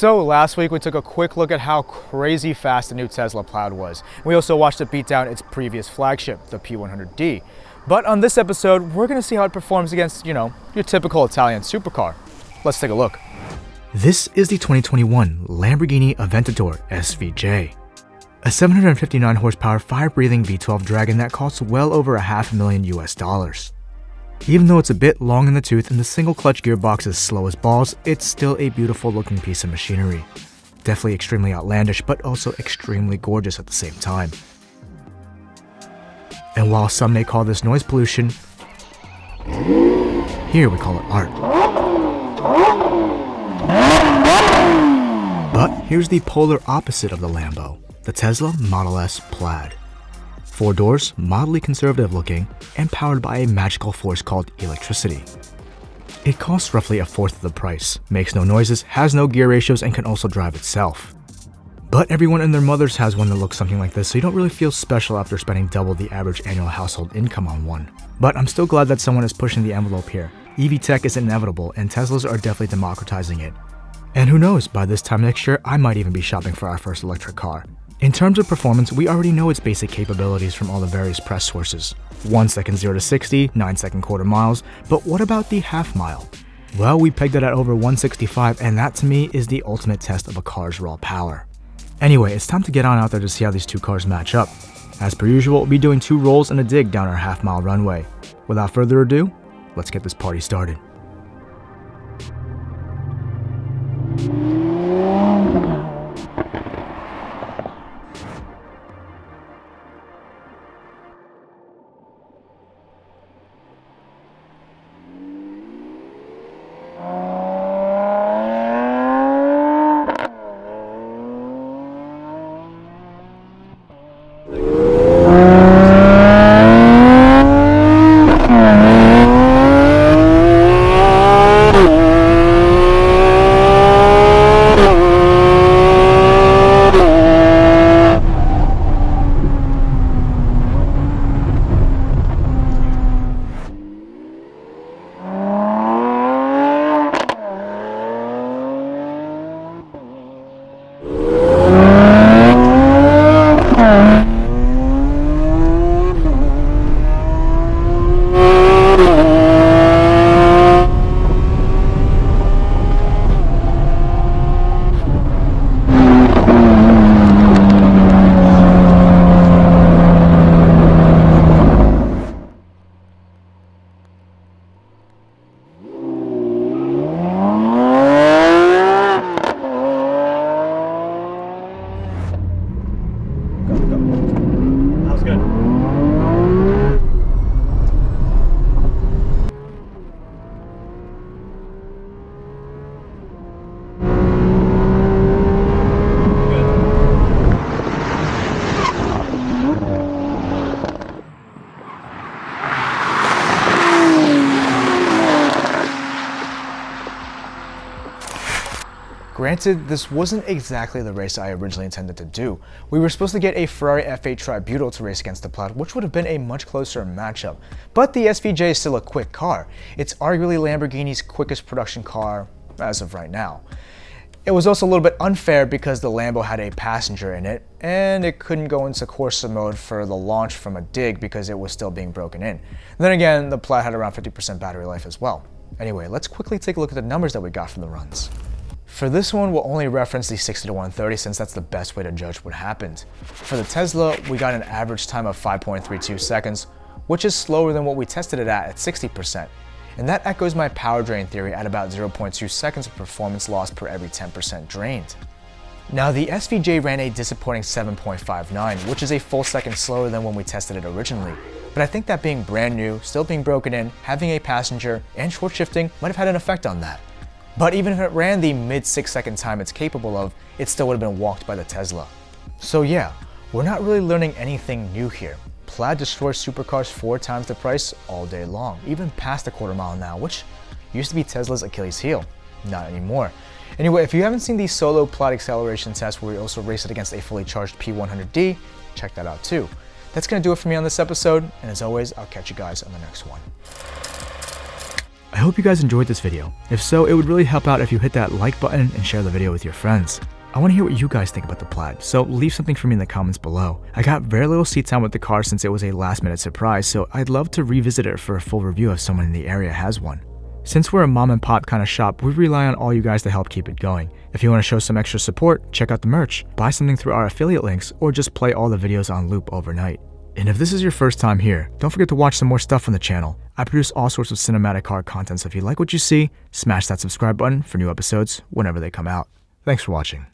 So last week we took a quick look at how crazy fast the new Tesla Plaid was. We also watched it beat down its previous flagship, the P100D. But on this episode, we're going to see how it performs against, your typical Italian supercar. Let's take a look. This is the 2021 Lamborghini Aventador SVJ. A 759 horsepower fire-breathing V12 Dragon that costs well over $500,000 US. Even though it's a bit long in the tooth and the single clutch gearbox is slow as balls, it's still a beautiful looking piece of machinery. Definitely extremely outlandish, but also extremely gorgeous at the same time. And while some may call this noise pollution, here we call it art. But here's the polar opposite of the Lambo, the Tesla Model S Plaid. 4 doors, mildly conservative looking, and powered by a magical force called electricity. It costs roughly a fourth of the price, makes no noises, has no gear ratios, and can also drive itself. But everyone and their mothers has one that looks something like this, so you don't really feel special after spending double the average annual household income on one. But I'm still glad that someone is pushing the envelope here. EV tech is inevitable, and Teslas are definitely democratizing it. And who knows, by this time next year, I might even be shopping for our first electric car. In terms of performance, we already know its basic capabilities from all the various press sources. 1 second 0 to 60, 9 second quarter miles, but what about the half mile? Well, we pegged it at over 165, and that to me is the ultimate test of a car's raw power. Anyway, it's time to get on out there to see how these two cars match up. As per usual, we'll be doing 2 rolls and a dig down our half-mile runway. Without further ado, let's get this party started. Granted, this wasn't exactly the race I originally intended to do. We were supposed to get a Ferrari F8 Tributo to race against the Plaid, which would have been a much closer matchup. But the SVJ is still a quick car. It's arguably Lamborghini's quickest production car as of right now. It was also a little bit unfair because the Lambo had a passenger in it, and it couldn't go into Corsa mode for the launch from a dig because it was still being broken in. Then again, the Plaid had around 50% battery life as well. Anyway, let's quickly take a look at the numbers that we got from the runs. For this one, we'll only reference the 60 to 130 since that's the best way to judge what happened. For the Tesla, we got an average time of 5.32 seconds, which is slower than what we tested it at 60%. And that echoes my power drain theory at about 0.2 seconds of performance loss per every 10% drained. Now the SVJ ran a disappointing 7.59, which is a full second slower than when we tested it originally. But I think that being brand new, still being broken in, having a passenger, and short shifting might have had an effect on that. But even if it ran the mid 6 second time it's capable of, it still would have been walked by the Tesla. So yeah, we're not really learning anything new here. Plaid destroys supercars 4 times the price all day long, even past a quarter mile now, which used to be Tesla's Achilles heel. Not anymore. Anyway, if you haven't seen the solo Plaid acceleration test where we also race it against a fully charged P100D, check that out too. That's going to do it for me on this episode, and as always, I'll catch you guys on the next one. I hope you guys enjoyed this video. If so, it would really help out if you hit that like button and share the video with your friends. I want to hear what you guys think about the Plaid, so leave something for me in the comments below. I got very little seat time with the car since it was a last minute surprise, so I'd love to revisit it for a full review if someone in the area has one. Since we're a mom and pop kind of shop, we rely on all you guys to help keep it going. If you want to show some extra support, check out the merch, buy something through our affiliate links, or just play all the videos on loop overnight. And if this is your first time here, don't forget to watch some more stuff on the channel. I produce all sorts of cinematic car content, so if you like what you see, smash that subscribe button for new episodes whenever they come out. Thanks for watching.